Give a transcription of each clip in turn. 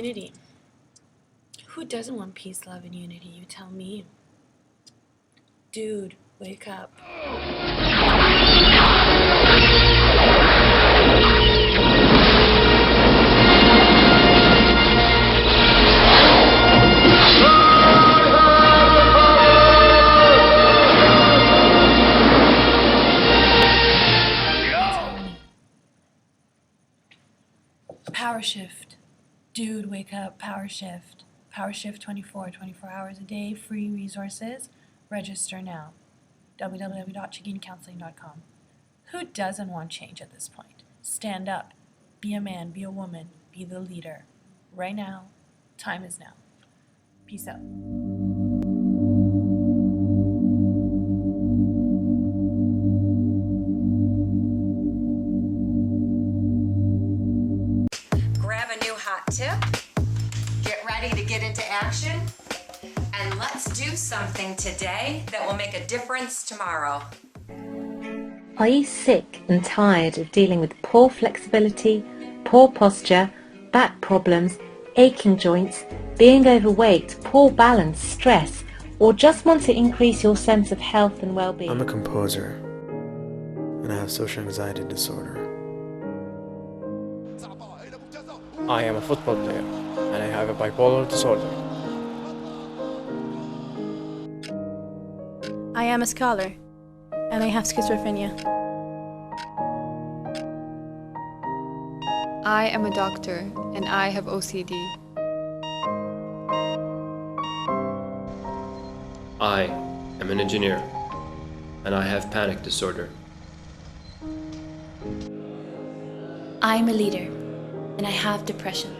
unity. Who doesn't want peace, love, and unity? You tell me. Dude, wake up. Power shift. Dude, wake up. Power shift. Power shift 24 hours a day. Free resources. Register now. www.chigincounseling.com. Who doesn't want change at this point? Stand up. Be a man. Be a woman. Be the leader. Right now. Time is now. Peace out. Grab a new hot tip, get ready to get into action, and let's do something today that will make a difference tomorrow. Are you sick and tired of dealing with poor flexibility, poor posture, back problems, aching joints, being overweight, poor balance, stress, or just want to increase your sense of health and well-being? I'm a composer, and I have social anxiety disorder. I am a football player, and I have a bipolar disorder. I am a scholar, and I have schizophrenia. I am a doctor, and I have OCD. I am an engineer, and I have panic disorder. I'm a leader, and I have depression.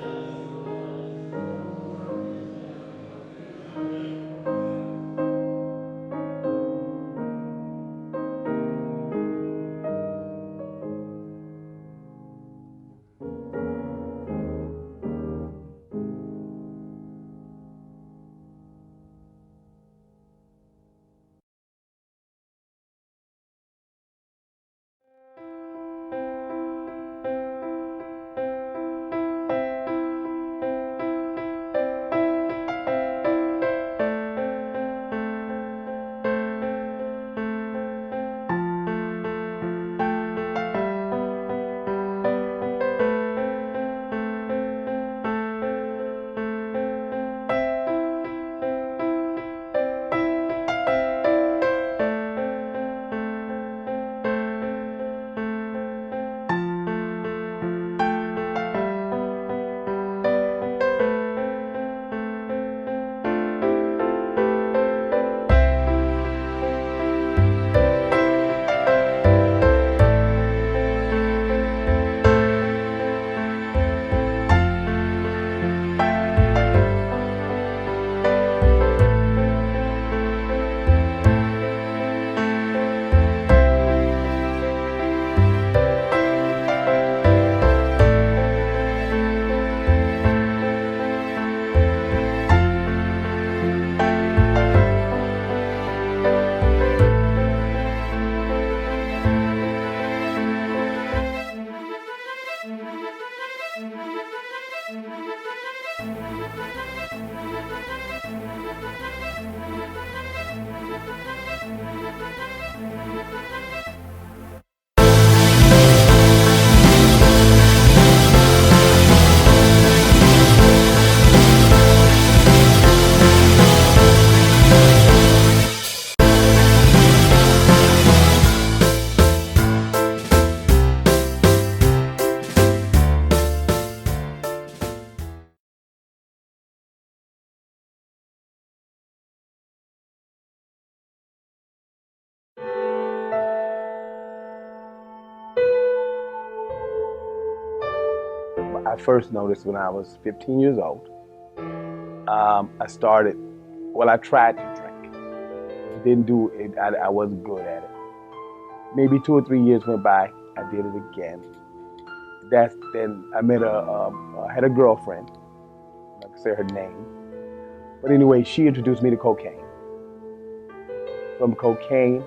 I first noticed when I was 15 years old. I tried to drink. Didn't do it, I wasn't good at it. Maybe 2 or 3 years went by, I did it again. Then I met I had a girlfriend, I can say her name. But anyway, she introduced me to cocaine. From cocaine,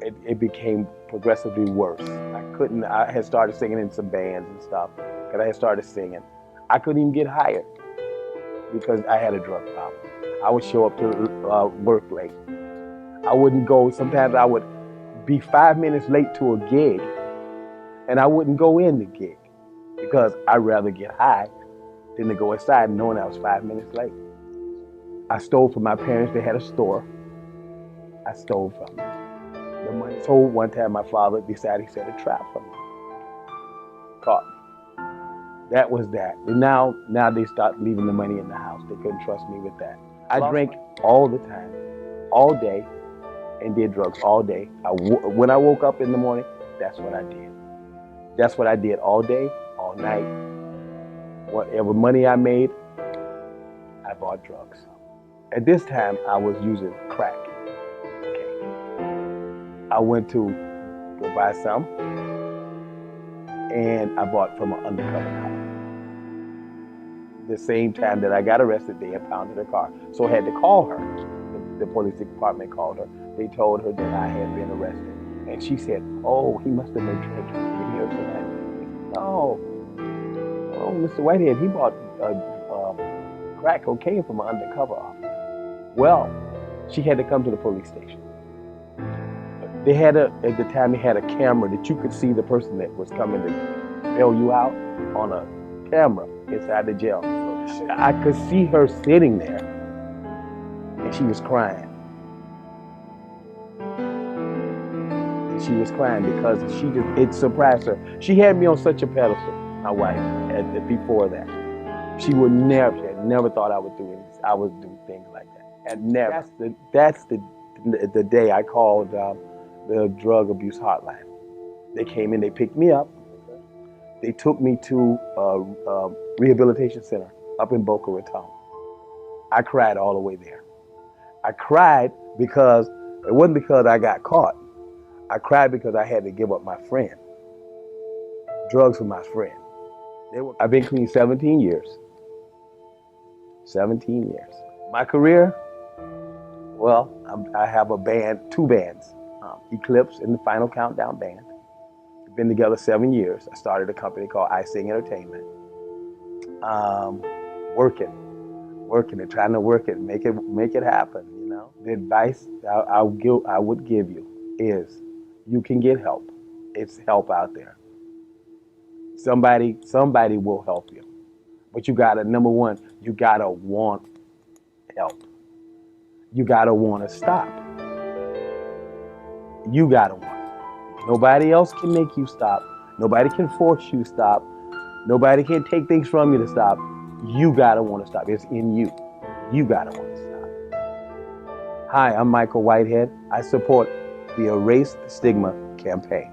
it became progressively worse. I had started singing in some bands and stuff, because I had started singing. I couldn't even get hired because I had a drug problem. I would show up to work late. I wouldn't go. Sometimes I would be 5 minutes late to a gig, and I wouldn't go in the gig because I'd rather get high than to go inside knowing I was 5 minutes late. I stole from my parents. They had a store. I stole from them. The money. So one time my father decided he set a trap for me. Caught me. That was that. And now they start leaving the money in the house. They couldn't trust me with that. I drank all the time, all day, and did drugs all day. When I woke up in the morning, that's what I did. That's what I did all day, all night. Whatever money I made, I bought drugs. At this time, I was using crack. Okay. I went to go buy some, and I bought from an undercover cop. The same time that I got arrested, they impounded her car. So I had to call her. The police department called her. They told her that I had been arrested. And she said, oh, he must have been drinking here tonight. No. Oh, Mr. Whitehead, he bought crack cocaine from an undercover officer. Well, she had to come to the police station. They had at the time, they had a camera that you could see the person that was coming to bail you out on a camera inside the jail. I could see her sitting there, and she was crying. And she was crying because it surprised her. She had me on such a pedestal, my wife, before that. She had never thought I would do things like that. And never. That's the day I called the drug abuse hotline. They came in, they picked me up. They took me to a rehabilitation center up in Boca Raton. I cried all the way there. I cried because, it wasn't because I got caught. I cried because I had to give up my friend. Drugs for my friend. I've been clean 17 years. 17 years. My career, well, I have a band, 2 bands, Eclipse and the Final Countdown Band. We've been together 7 years. I started a company called I Sing Entertainment. Working and trying to work it, make it happen, you know. The advice I would give you is you can get help. It's help out there. Somebody will help you. But you gotta, number one, you gotta want help. You gotta want to stop. You gotta want it. Nobody else can make you stop. Nobody can force you to stop. Nobody can take things from you to stop. You gotta want to stop. It's in you. You gotta want to stop. Hi, I'm Michael Whitehead. I support the Erase the Stigma campaign.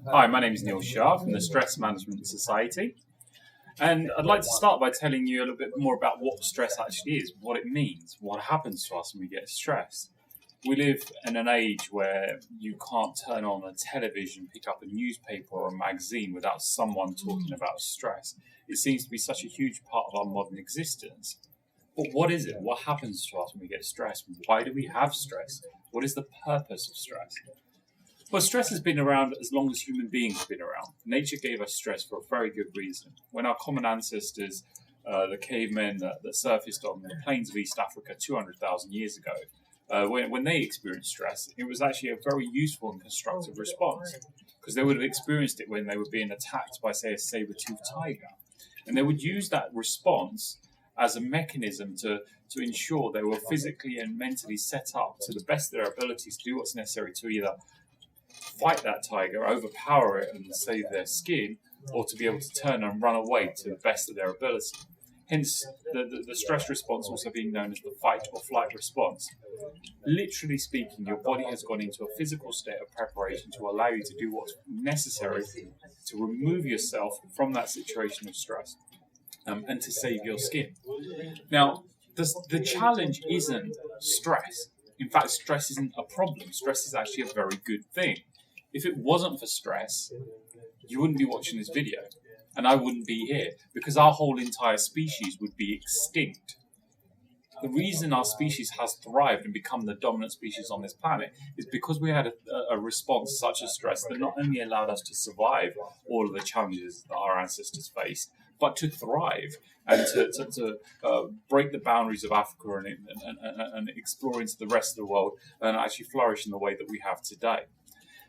Hi, my name is Neil Shah from the Stress Management Society, and I'd like to start by telling you a little bit more about what stress actually is, what it means, what happens to us when we get stressed. We live in an age where you can't turn on a television, pick up a newspaper or a magazine without someone talking about stress. It seems to be such a huge part of our modern existence. But what is it? What happens to us when we get stressed? Why do we have stress? What is the purpose of stress? Well, stress has been around as long as human beings have been around. Nature gave us stress for a very good reason. When our common ancestors, the cavemen that surfaced on the plains of East Africa 200,000 years ago, when they experienced stress, it was actually a very useful and constructive response, because they would have experienced it when they were being attacked by, say, a saber-toothed tiger. And they would use that response as a mechanism to ensure they were physically and mentally set up to the best of their abilities to do what's necessary to either fight that tiger, overpower it and save their skin, or to be able to turn and run away to the best of their ability. Hence, the stress response also being known as the fight or flight response. Literally speaking, your body has gone into a physical state of preparation to allow you to do what's necessary to remove yourself from that situation of stress and to save your skin. Now, the challenge isn't stress. In fact, stress isn't a problem. Stress is actually a very good thing. If it wasn't for stress, you wouldn't be watching this video, and I wouldn't be here, because our whole entire species would be extinct. The reason our species has thrived and become the dominant species on this planet is because we had a response such as stress that not only allowed us to survive all of the challenges that our ancestors faced, but to thrive and to break the boundaries of Africa and explore into the rest of the world and actually flourish in the way that we have today.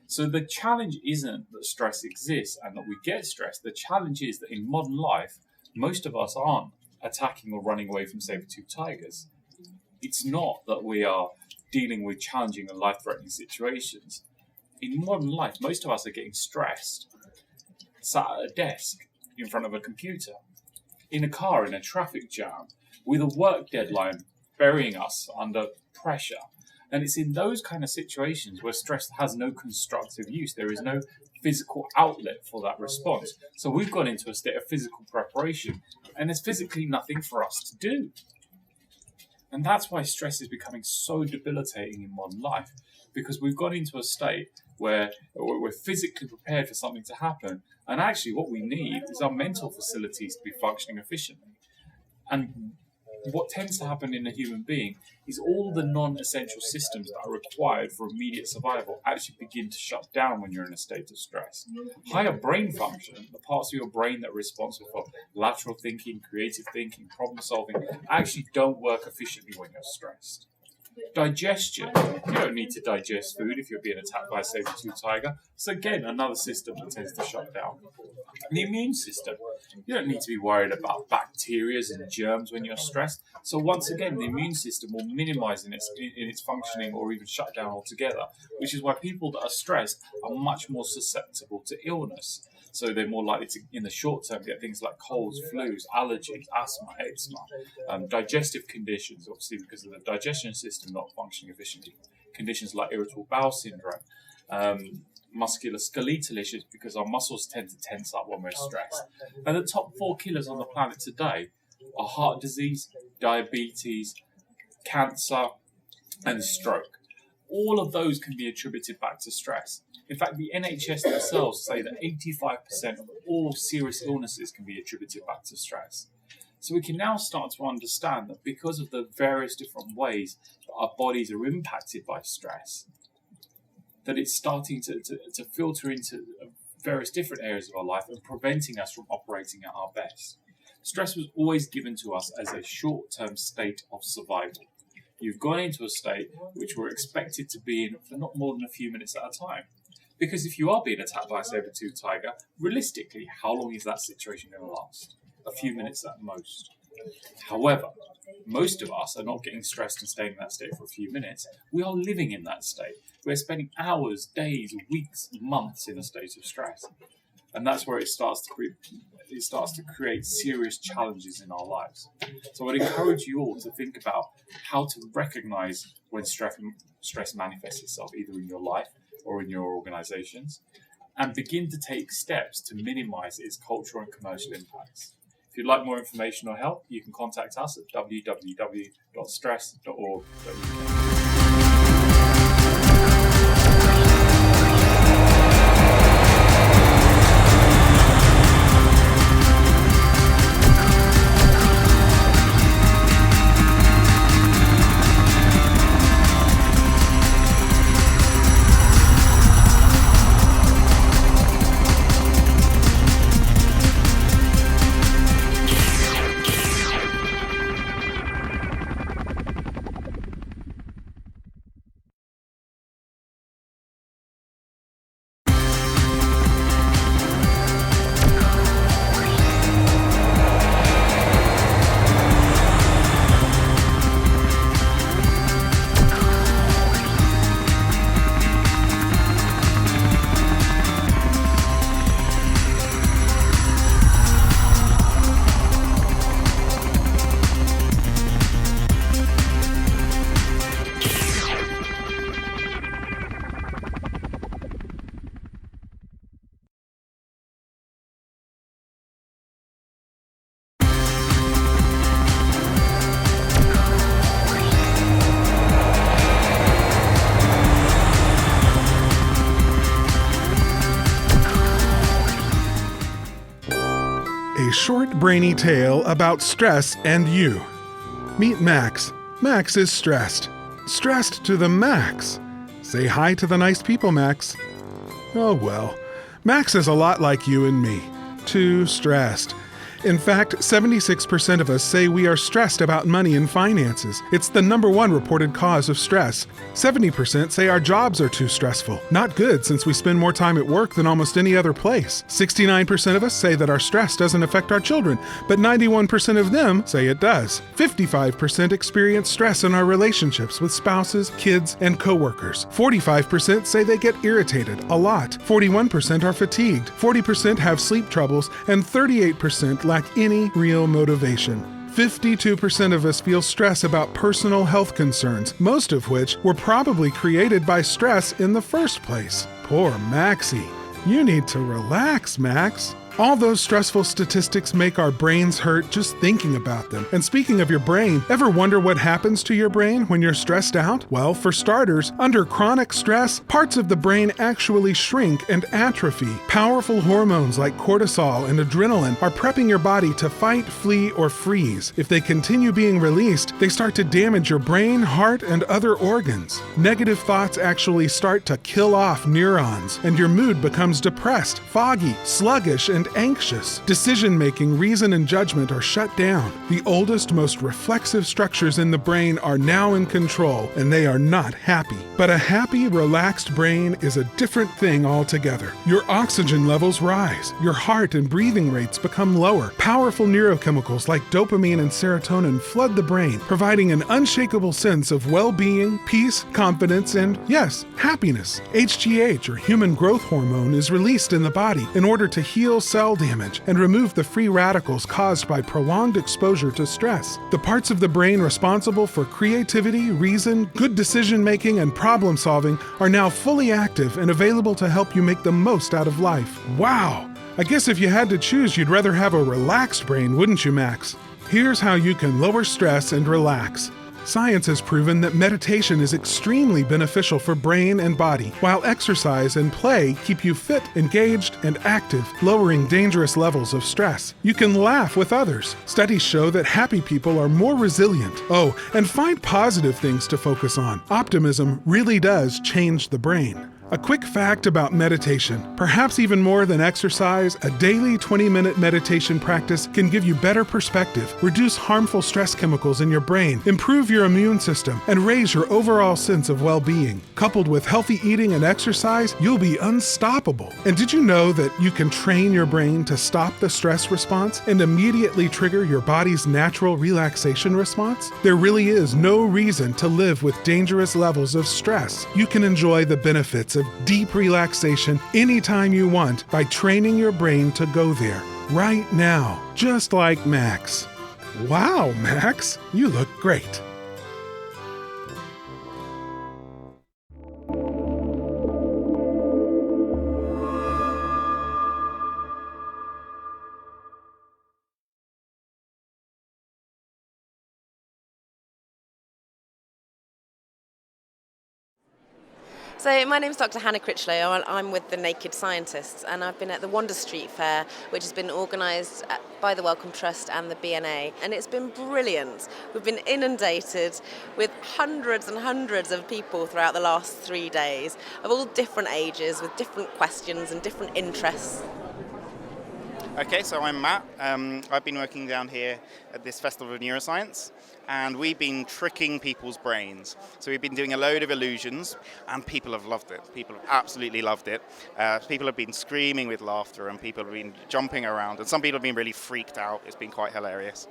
So the challenge isn't that stress exists and that we get stressed. The challenge is that in modern life, most of us aren't attacking or running away from saber-toothed tigers. It's not that we are dealing with challenging and life-threatening situations. In modern life, most of us are getting stressed, sat at a desk in front of a computer, in a car, in a traffic jam, with a work deadline burying us under pressure. And it's in those kind of situations where stress has no constructive use. There is no physical outlet for that response. So we've gone into a state of physical preparation, and there's physically nothing for us to do. And that's why stress is becoming so debilitating in modern life, because we've gone into a state where we're physically prepared for something to happen, and actually what we need is our mental facilities to be functioning efficiently. And what tends to happen in a human being is all the non-essential systems that are required for immediate survival actually begin to shut down when you're in a state of stress. Higher brain function, the parts of your brain that are responsible for lateral thinking, creative thinking, problem solving, actually don't work efficiently when you're stressed. Digestion, you don't need to digest food if you're being attacked by a saber-toothed tiger. So again, another system that tends to shut down. The immune system, you don't need to be worried about bacteria and germs when you're stressed. So once again, the immune system will minimize in its functioning or even shut down altogether, which is why people that are stressed are much more susceptible to illness. So they're more likely to, in the short term, get things like colds, flus, allergies, asthma, eczema, digestive conditions, obviously because of the digestion system not functioning efficiently. Conditions like irritable bowel syndrome, musculoskeletal issues because our muscles tend to tense up when we're stressed. And the top 4 killers on the planet today are heart disease, diabetes, cancer, and stroke. All of those can be attributed back to stress. In fact, the NHS themselves say that 85% of all serious illnesses can be attributed back to stress. So we can now start to understand that because of the various different ways that our bodies are impacted by stress, that it's starting to filter into various different areas of our life and preventing us from operating at our best. Stress was always given to us as a short-term state of survival. You've gone into a state which we're expected to be in for not more than a few minutes at a time. Because if you are being attacked by a saber-toothed tiger, realistically, how long is that situation going to last? A few minutes at most. However, most of us are not getting stressed and staying in that state for a few minutes. We are living in that state. We're spending hours, days, weeks, months in a state of stress. And that's where it starts to create serious challenges in our lives. So I'd encourage you all to think about how to recognize when stress manifests itself either in your life or in your organizations, and begin to take steps to minimize its cultural and commercial impacts. If you'd like more information or help, you can contact us at www.stress.org.uk. A short, brainy tale about stress and you. Meet Max, Max is stressed. Stressed to the max. Say hi to the nice people, Max. Oh well. Max is a lot like you and me. Too stressed. In fact, 76% of us say we are stressed about money and finances. It's the #1 reported cause of stress. 70% say our jobs are too stressful. Not good, since we spend more time at work than almost any other place. 69% of us say that our stress doesn't affect our children, but 91% of them say it does. 55% experience stress in our relationships with spouses, kids, and coworkers. 45% say they get irritated a lot. 41% are fatigued. 40% have sleep troubles, and 38% lack any real motivation. 52% of us feel stress about personal health concerns, most of which were probably created by stress in the first place. Poor Maxie. You need to relax, Max. All those stressful statistics make our brains hurt just thinking about them. And speaking of your brain, ever wonder what happens to your brain when you're stressed out? Well, for starters, under chronic stress, parts of the brain actually shrink and atrophy. Powerful hormones like cortisol and adrenaline are prepping your body to fight, flee, or freeze. If they continue being released, they start to damage your brain, heart, and other organs. Negative thoughts actually start to kill off neurons, and your mood becomes depressed, foggy, sluggish, and anxious. Decision-making, reason, and judgment are shut down. The oldest, most reflexive structures in the brain are now in control, and they are not happy. But a happy, relaxed brain is a different thing altogether. Your oxygen levels rise. Your heart and breathing rates become lower. Powerful neurochemicals like dopamine and serotonin flood the brain, providing an unshakable sense of well-being, peace, confidence, and, yes, happiness. HGH, or human growth hormone, is released in the body in order to heal cell damage and remove the free radicals caused by prolonged exposure to stress. The parts of the brain responsible for creativity, reason, good decision-making, and problem-solving are now fully active and available to help you make the most out of life. Wow! I guess if you had to choose, you'd rather have a relaxed brain, wouldn't you, Max? Here's how you can lower stress and relax. Science has proven that meditation is extremely beneficial for brain and body, while exercise and play keep you fit, engaged, and active, lowering dangerous levels of stress. You can laugh with others. Studies show that happy people are more resilient. Oh, and find positive things to focus on. Optimism really does change the brain. A quick fact about meditation: perhaps even more than exercise, a daily 20-minute meditation practice can give you better perspective, reduce harmful stress chemicals in your brain, improve your immune system, and raise your overall sense of well-being. Coupled with healthy eating and exercise, you'll be unstoppable. And did you know that you can train your brain to stop the stress response and immediately trigger your body's natural relaxation response? There really is no reason to live with dangerous levels of stress. You can enjoy the benefits of deep relaxation anytime you want by training your brain to go there right now, just like Max. Wow, Max, you look great. So my name is Dr. Hannah Critchlow, and I'm with the Naked Scientists, and I've been at the Wander Street Fair, which has been organised by the Wellcome Trust and the BNA, and it's been brilliant. We've been inundated with hundreds and hundreds of people throughout the last 3 days, of all different ages, with different questions and different interests. Okay, so I'm Matt. I've been working down here at this Festival of Neuroscience, and we've been tricking people's brains. So we've been doing a load of illusions, and people have loved it. People have absolutely loved it. People have been screaming with laughter, and people have been jumping around, and some people have been really freaked out. It's been quite hilarious.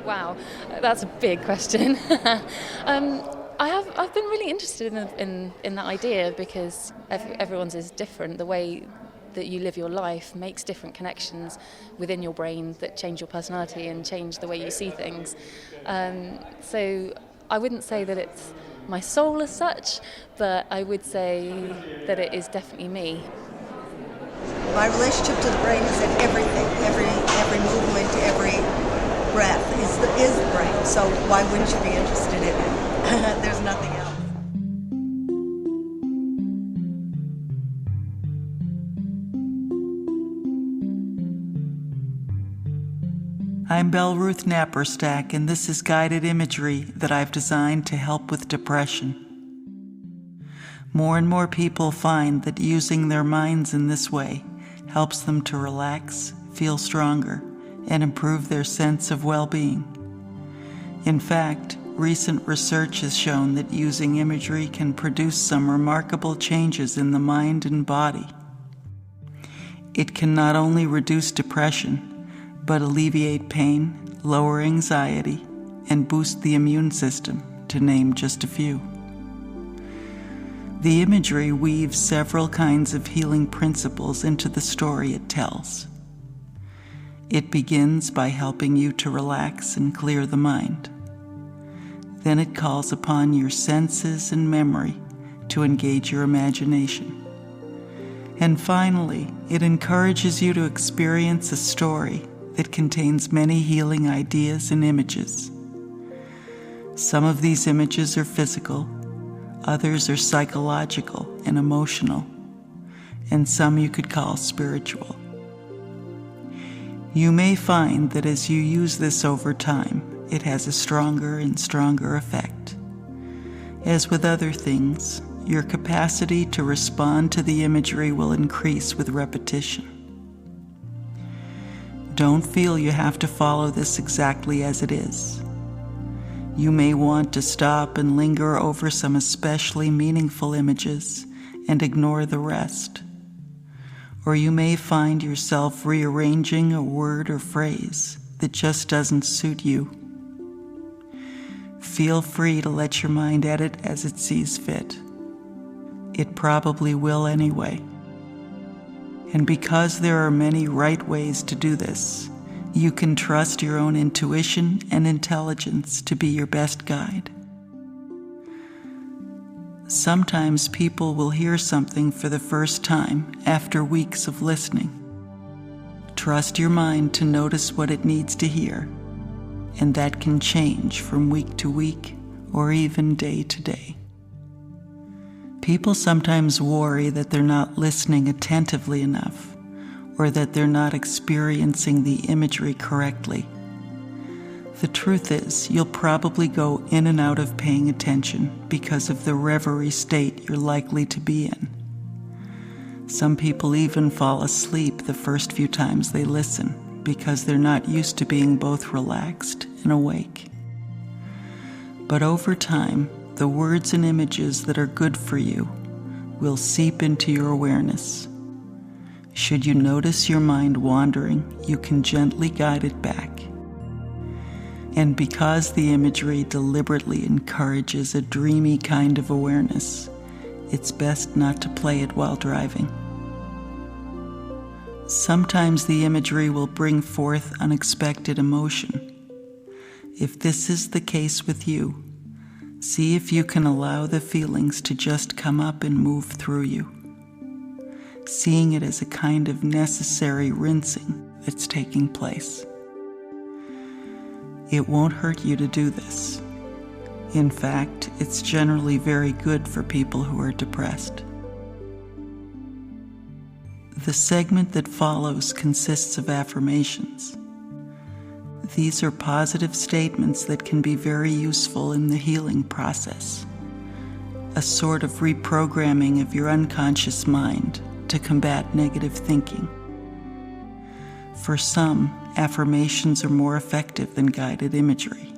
Wow, that's a big question. I've been really interested in that idea because everyone's is different. The way that you live your life makes different connections within your brain that change your personality and change the way you see things. So I wouldn't say that it's my soul as such, but I would say that it is definitely me. My relationship to the brain is in everything, every movement, every breath is the brain. So why wouldn't you be interested in it? There's nothing else. I'm Belruth Napperstack, and this is guided imagery that I've designed to help with depression. More and more people find that using their minds in this way helps them to relax, feel stronger, and improve their sense of well-being. In fact, recent research has shown that using imagery can produce some remarkable changes in the mind and body. It can not only reduce depression, but alleviate pain, lower anxiety, and boost the immune system, to name just a few. The imagery weaves several kinds of healing principles into the story it tells. It begins by helping you to relax and clear the mind. Then it calls upon your senses and memory to engage your imagination. And finally, it encourages you to experience a story that contains many healing ideas and images. Some of these images are physical, others are psychological and emotional, and some you could call spiritual. You may find that as you use this over time, it has a stronger and stronger effect. As with other things, your capacity to respond to the imagery will increase with repetition. Don't feel you have to follow this exactly as it is. You may want to stop and linger over some especially meaningful images and ignore the rest. Or you may find yourself rearranging a word or phrase that just doesn't suit you. Feel free to let your mind edit as it sees fit. It probably will anyway. And because there are many right ways to do this, you can trust your own intuition and intelligence to be your best guide. Sometimes people will hear something for the first time after weeks of listening. Trust your mind to notice what it needs to hear, and that can change from week to week or even day to day. People sometimes worry that they're not listening attentively enough, or that they're not experiencing the imagery correctly. The truth is, you'll probably go in and out of paying attention because of the reverie state you're likely to be in. Some people even fall asleep the first few times they listen because they're not used to being both relaxed and awake. But over time, the words and images that are good for you will seep into your awareness. Should you notice your mind wandering, you can gently guide it back. And because the imagery deliberately encourages a dreamy kind of awareness, it's best not to play it while driving. Sometimes the imagery will bring forth unexpected emotion. If this is the case with you, see if you can allow the feelings to just come up and move through you, seeing it as a kind of necessary rinsing that's taking place. It won't hurt you to do this. In fact, it's generally very good for people who are depressed. The segment that follows consists of affirmations. These are positive statements that can be very useful in the healing process, a sort of reprogramming of your unconscious mind to combat negative thinking. For some, affirmations are more effective than guided imagery.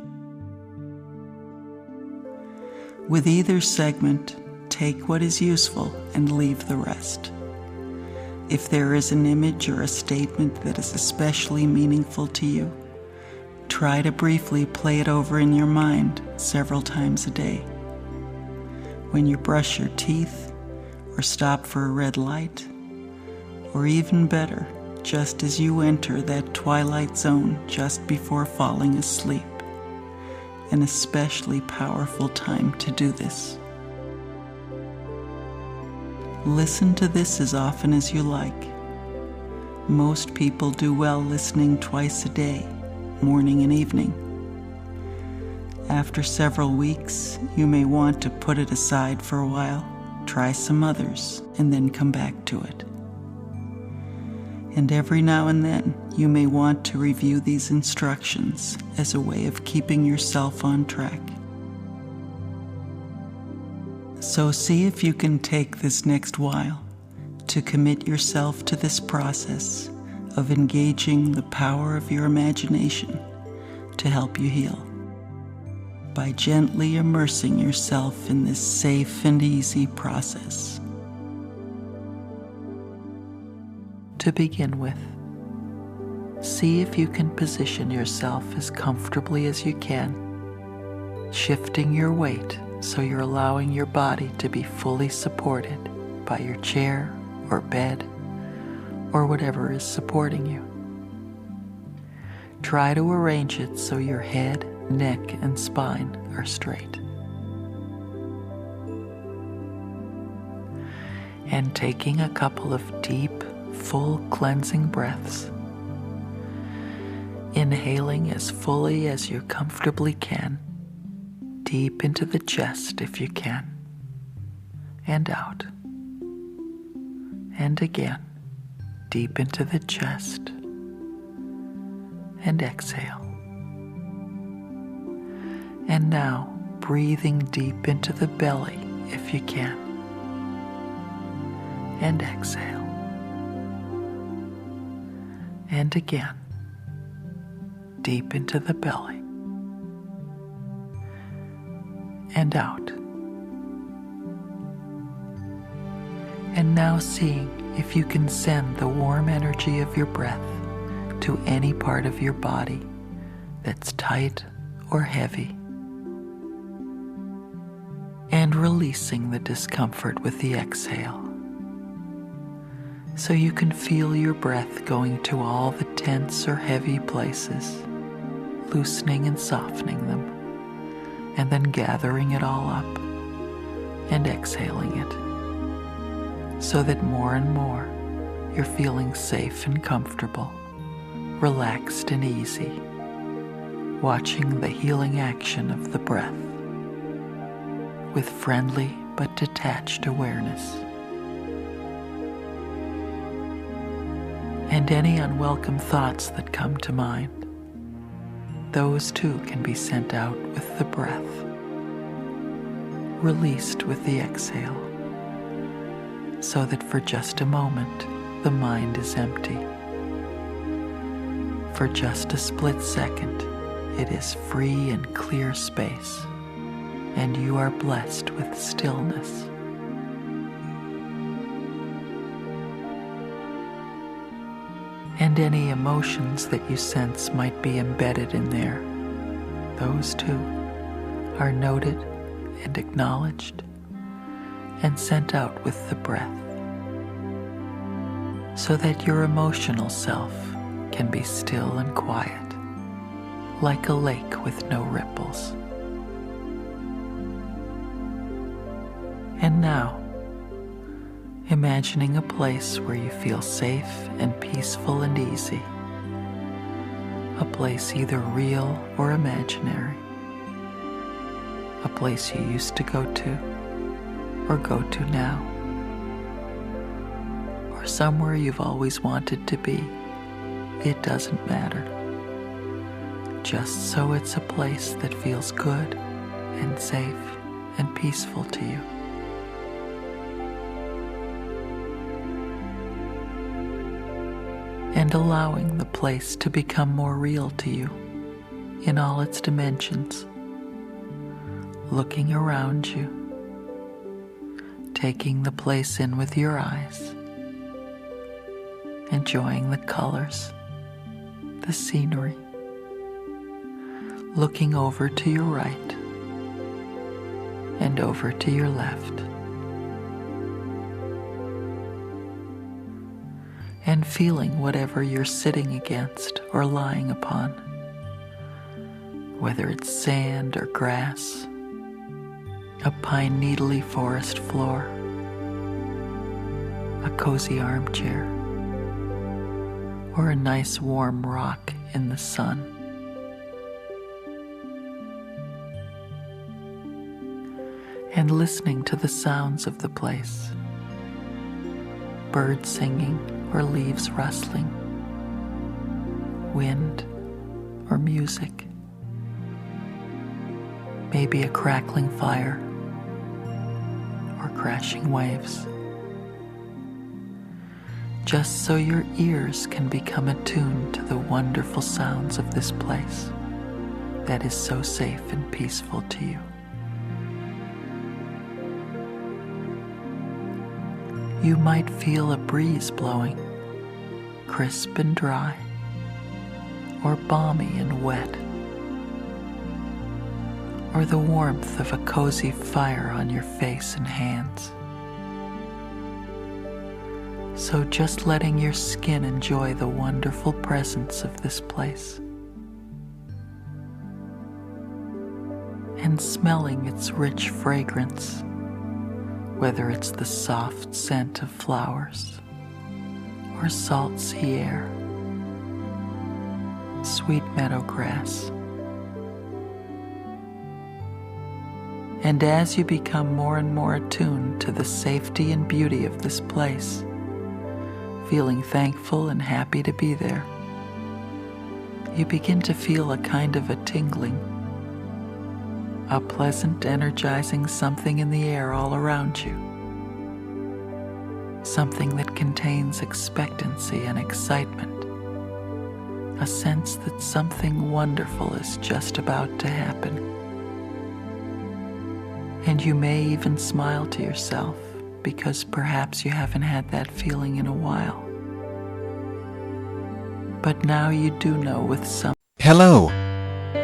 With either segment, take what is useful and leave the rest. If there is an image or a statement that is especially meaningful to you, try to briefly play it over in your mind several times a day. When you brush your teeth, or stop for a red light, or even better, just as you enter that twilight zone just before falling asleep. An especially powerful time to do this. Listen to this as often as you like. Most people do well listening twice a day, morning and evening. After several weeks, you may want to put it aside for a while, try some others, and then come back to it. And every now and then, you may want to review these instructions as a way of keeping yourself on track. So see if you can take this next while to commit yourself to this process of engaging the power of your imagination to help you heal, by gently immersing yourself in this safe and easy process. To begin with, see if you can position yourself as comfortably as you can, shifting your weight so you're allowing your body to be fully supported by your chair or bed or whatever is supporting you. Try to arrange it so your head, neck, and spine are straight. And taking a couple of deep, full cleansing breaths, inhaling as fully as you comfortably can, deep into the chest if you can, and out. And again, deep into the chest, and exhale. And now, breathing deep into the belly if you can, and exhale. And again, deep into the belly, and out. And now seeing if you can send the warm energy of your breath to any part of your body that's tight or heavy, and releasing the discomfort with the exhale, so you can feel your breath going to all the tense or heavy places, loosening and softening them, and then gathering it all up and exhaling it, so that more and more you're feeling safe and comfortable, relaxed and easy, watching the healing action of the breath with friendly but detached awareness. And any unwelcome thoughts that come to mind, those too can be sent out with the breath, released with the exhale, so that for just a moment the mind is empty. For just a split second, it is free and clear space, and you are blessed with stillness. And any emotions that you sense might be embedded in there, those too are noted and acknowledged and sent out with the breath, so that your emotional self can be still and quiet, like a lake with no ripples. And now, imagining a place where you feel safe and peaceful and easy, a place either real or imaginary, a place you used to go to or go to now, or somewhere you've always wanted to be. It doesn't matter. Just so it's a place that feels good and safe and peaceful to you. And allowing the place to become more real to you in all its dimensions, looking around you, taking the place in with your eyes, enjoying the colors, the scenery, looking over to your right and over to your left, and feeling whatever you're sitting against or lying upon, whether it's sand or grass, a pine needly forest floor, a cozy armchair, or a nice warm rock in the sun. And listening to the sounds of the place, birds singing or leaves rustling, wind or music, maybe a crackling fire or crashing waves, just so your ears can become attuned to the wonderful sounds of this place that is so safe and peaceful to you. You might feel a breeze blowing, crisp and dry, or balmy and wet, or the warmth of a cozy fire on your face and hands. So just letting your skin enjoy the wonderful presence of this place, and smelling its rich fragrance, whether it's the soft scent of flowers or salt sea air, sweet meadow grass. And as you become more and more attuned to the safety and beauty of this place, feeling thankful and happy to be there, you begin to feel a kind of a tingling, a pleasant, energizing something in the air all around you. Something that contains expectancy and excitement. A sense that something wonderful is just about to happen. And you may even smile to yourself because perhaps you haven't had that feeling in a while. But now you do know with some. Hello.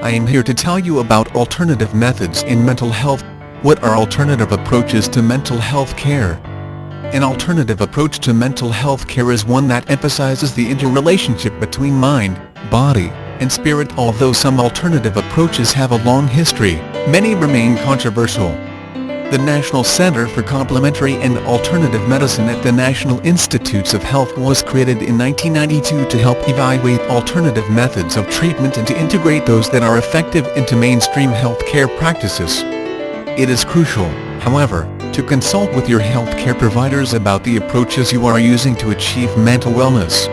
I am here to tell you about alternative methods in mental health. What are alternative approaches to mental health care? An alternative approach to mental health care is one that emphasizes the interrelationship between mind, body, and spirit. Although some alternative approaches have a long history, many remain controversial. The National Center for Complementary and Alternative Medicine at the National Institutes of Health was created in 1992 to help evaluate alternative methods of treatment and to integrate those that are effective into mainstream healthcare practices. It is crucial, however, to consult with your healthcare providers about the approaches you are using to achieve mental wellness.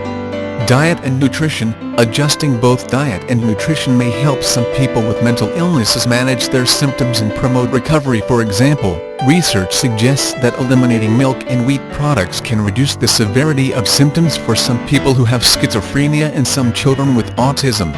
Diet and nutrition. Adjusting both diet and nutrition may help some people with mental illnesses manage their symptoms and promote recovery. For example, research suggests that eliminating milk and wheat products can reduce the severity of symptoms for some people who have schizophrenia and some children with autism.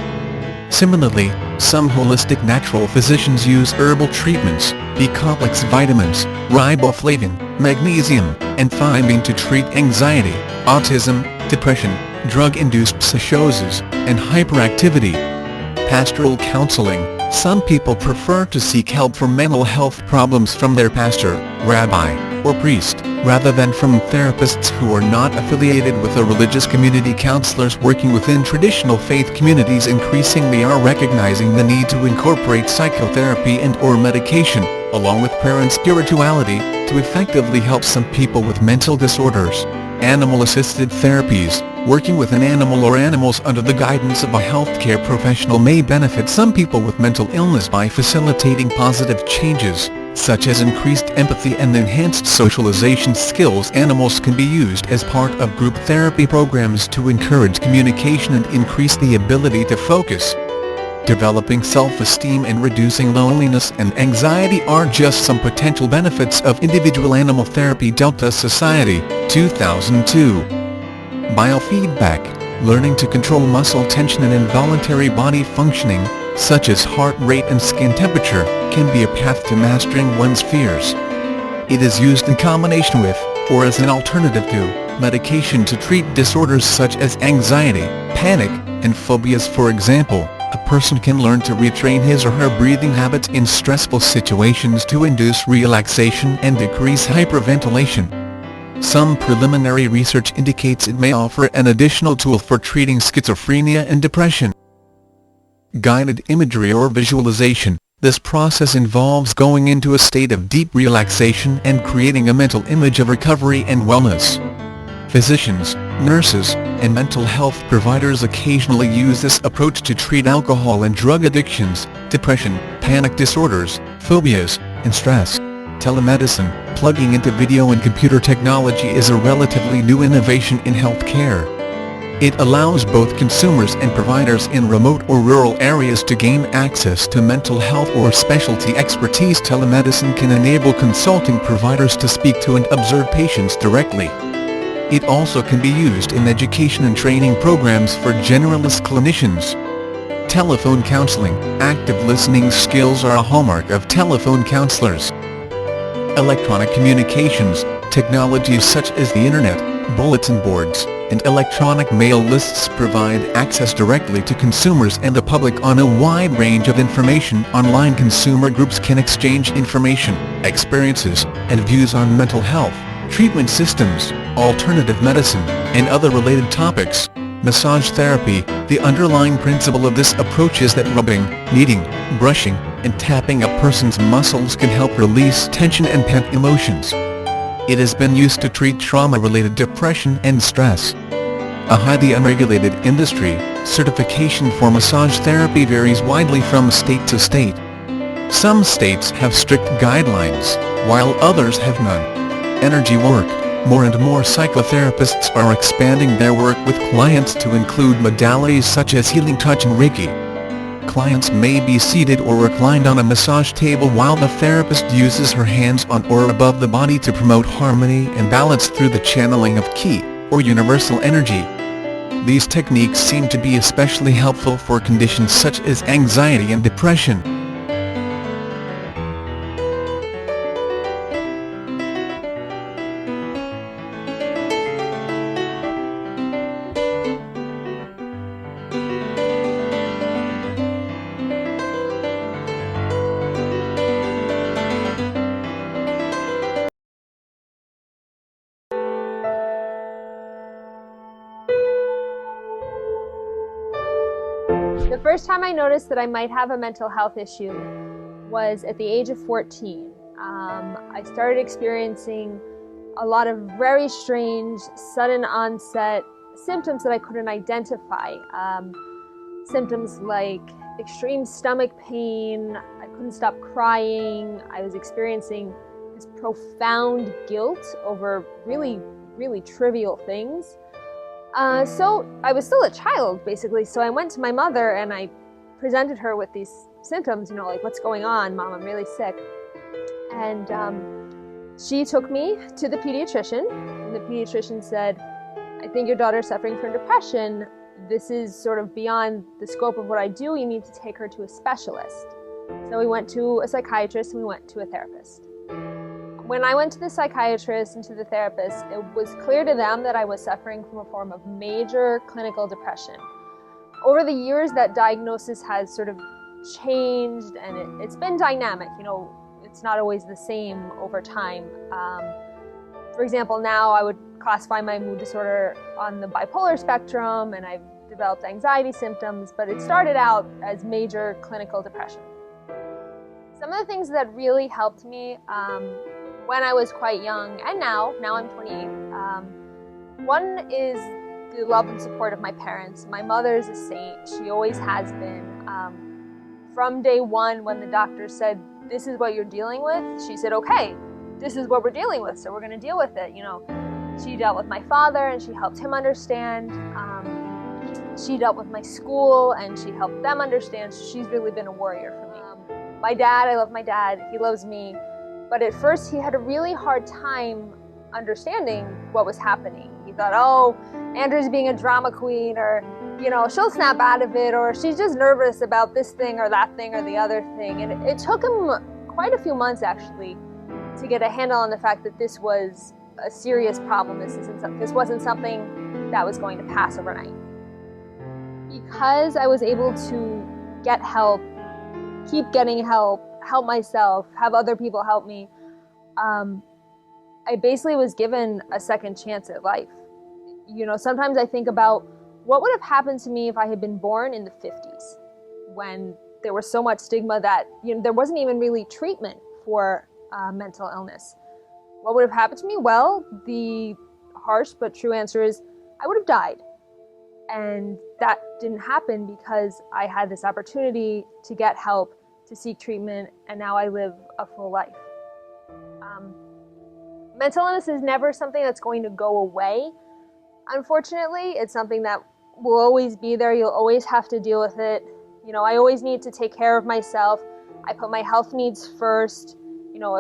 Similarly, some holistic natural physicians use herbal treatments, B-complex vitamins, riboflavin, magnesium, and thiamine to treat anxiety, autism, depression, drug-induced psychosis, and hyperactivity. Pastoral counseling. Some people prefer to seek help for mental health problems from their pastor, rabbi, or priest, rather than from therapists who are not affiliated with a religious community. Counselors working within traditional faith communities increasingly are recognizing the need to incorporate psychotherapy and/or medication, along with prayer and spirituality, to effectively help some people with mental disorders. Animal-assisted therapies. Working with an animal or animals under the guidance of a healthcare professional may benefit some people with mental illness by facilitating positive changes, such as increased empathy and enhanced socialization skills. Animals can be used as part of group therapy programs to encourage communication and increase the ability to focus. Developing self-esteem and reducing loneliness and anxiety are just some potential benefits of individual animal therapy. Delta Society, 2002. Biofeedback. Learning to control muscle tension and involuntary body functioning, such as heart rate and skin temperature, can be a path to mastering one's fears. It is used in combination with, or as an alternative to, medication to treat disorders such as anxiety, panic, and phobias. For example, a person can learn to retrain his or her breathing habits in stressful situations to induce relaxation and decrease hyperventilation. Some preliminary research indicates it may offer an additional tool for treating schizophrenia and depression. Guided imagery or visualization. This process involves going into a state of deep relaxation and creating a mental image of recovery and wellness. Physicians, nurses, and mental health providers occasionally use this approach to treat alcohol and drug addictions, depression, panic disorders, phobias, and stress. Telemedicine. Plugging into video and computer technology is a relatively new innovation in healthcare. It allows both consumers and providers in remote or rural areas to gain access to mental health or specialty expertise. Telemedicine can enable consulting providers to speak to and observe patients directly. It also can be used in education and training programs for generalist clinicians. Telephone counseling. Active listening skills are a hallmark of telephone counselors. Electronic communications. Technologies such as the Internet, bulletin boards, and electronic mail lists provide access directly to consumers and the public on a wide range of information. Online consumer groups can exchange information, experiences, and views on mental health, treatment systems, alternative medicine, and other related topics. Massage therapy. The underlying principle of this approach is that rubbing, kneading, brushing, and tapping a person's muscles can help release tension and pent emotions. It has been used to treat trauma-related depression and stress. A highly unregulated industry, certification for massage therapy varies widely from state to state. Some states have strict guidelines, while others have none. Energy work. More and more psychotherapists are expanding their work with clients to include modalities such as healing touch and Reiki. Clients may be seated or reclined on a massage table while the therapist uses her hands on or above the body to promote harmony and balance through the channeling of ki, or universal energy. These techniques seem to be especially helpful for conditions such as anxiety and depression. The first time I noticed that I might have a mental health issue was at the age of 14. I started experiencing a lot of very strange, sudden onset symptoms that I couldn't identify. Symptoms like extreme stomach pain, I couldn't stop crying, I was experiencing this profound guilt over really, really trivial things. So I was still a child, basically, so I went to my mother and I presented her with these symptoms, you know, like, what's going on, Mom, I'm really sick. And she took me to the pediatrician, and the pediatrician said, I think your daughter's suffering from depression. This is sort of beyond the scope of what I do. You need to take her to a specialist. So we went to a psychiatrist and we went to a therapist. When I went to the psychiatrist and to the therapist, it was clear to them that I was suffering from a form of major clinical depression. Over the years, that diagnosis has sort of changed, and it's been dynamic. You know, it's not always the same over time. For example, now I would classify my mood disorder on the bipolar spectrum, and I've developed anxiety symptoms, but it started out as major clinical depression. Some of the things that really helped me when I was quite young, and now I'm 28, one is the love and support of my parents. My mother is a saint. She always has been. From day one, when the doctor said, this is what you're dealing with, she said, okay, this is what we're dealing with, so we're going to deal with it. You know, she dealt with my father and she helped him understand. She dealt with my school and she helped them understand. So she's really been a warrior for me. My dad, I love my dad. He loves me. But at first he had a really hard time understanding what was happening. He thought, oh, Andrew's being a drama queen, or, you know, she'll snap out of it, or she's just nervous about this thing or that thing or the other thing. And it took him quite a few months, actually, to get a handle on the fact that this was a serious problem. This wasn't something that was going to pass overnight. Because I was able to get help, keep getting help myself, have other people help me, I basically was given a second chance at life. You know, sometimes I think about what would have happened to me if I had been born in the 50s, when there was so much stigma that, you know, there wasn't even really treatment for mental illness. What would have happened to me? Well, the harsh but true answer is I would have died. And that didn't happen because I had this opportunity to get help, to seek treatment, and now I live a full life. Mental illness is never something that's going to go away. Unfortunately, it's something that will always be there. You'll always have to deal with it. You know, I always need to take care of myself. I put my health needs first. You know,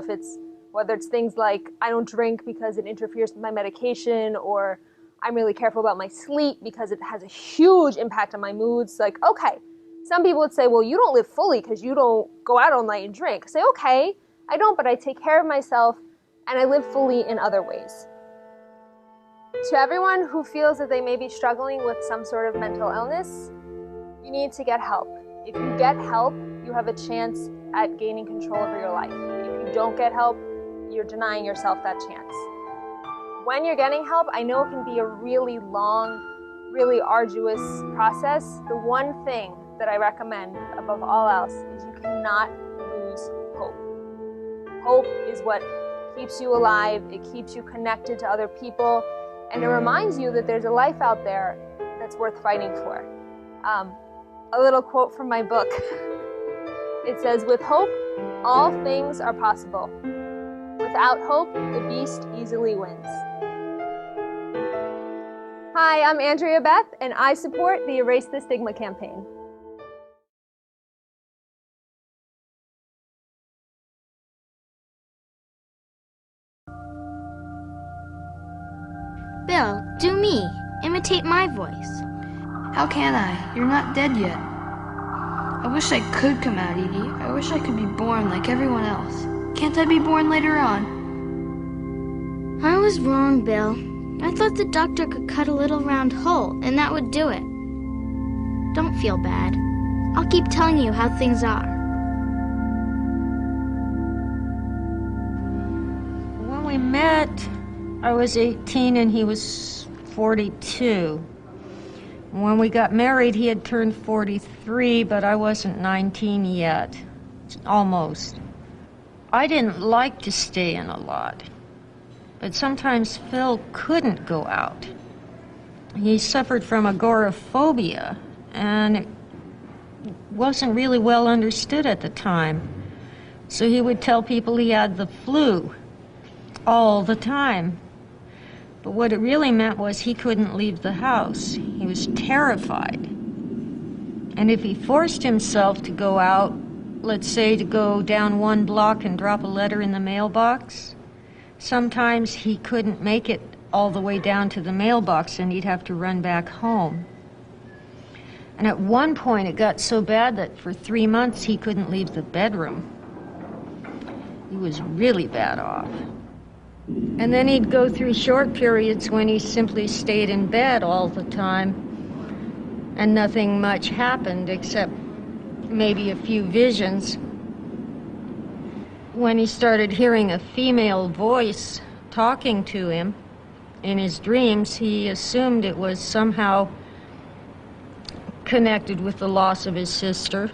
whether it's things like I don't drink because it interferes with my medication, or I'm really careful about my sleep because it has a huge impact on my moods. Like, okay, some people would say, well, you don't live fully because you don't go out all night and drink. I say, okay, I don't, but I take care of myself and I live fully in other ways. To everyone who feels that they may be struggling with some sort of mental illness, you need to get help. If you get help, you have a chance at gaining control over your life. If you don't get help, you're denying yourself that chance. When you're getting help, I know it can be a really long, really arduous process. The one thing that I recommend above all else is you cannot lose hope. Hope is what keeps you alive, it keeps you connected to other people, and it reminds you that there's a life out there that's worth fighting for. A little quote from my book. It says, "With hope, all things are possible. Without hope, the beast easily wins." Hi, I'm Andrea Beth, and I support the Erase the Stigma campaign. Bill, do me. Imitate my voice. How can I? You're not dead yet. I wish I could come out, Edie. I wish I could be born like everyone else. Can't I be born later on? I was wrong, Bill. I thought the doctor could cut a little round hole, and that would do it. Don't feel bad. I'll keep telling you how things are. When we met, I was 18 and he was 42. When we got married, he had turned 43, but I wasn't 19 yet. Almost. I didn't like to stay in a lot, but sometimes Phil couldn't go out. He suffered from agoraphobia, and it wasn't really well understood at the time. So he would tell people he had the flu all the time. But what it really meant was he couldn't leave the house. He was terrified. And if he forced himself to go out, let's say to go down one block and drop a letter in the mailbox, sometimes he couldn't make it all the way down to the mailbox and he'd have to run back home. And at one point it got so bad that for 3 months he couldn't leave the bedroom. He was really bad off. And then he'd go through short periods when he simply stayed in bed all the time and nothing much happened except maybe a few visions. When he started hearing a female voice talking to him in his dreams, he assumed it was somehow connected with the loss of his sister.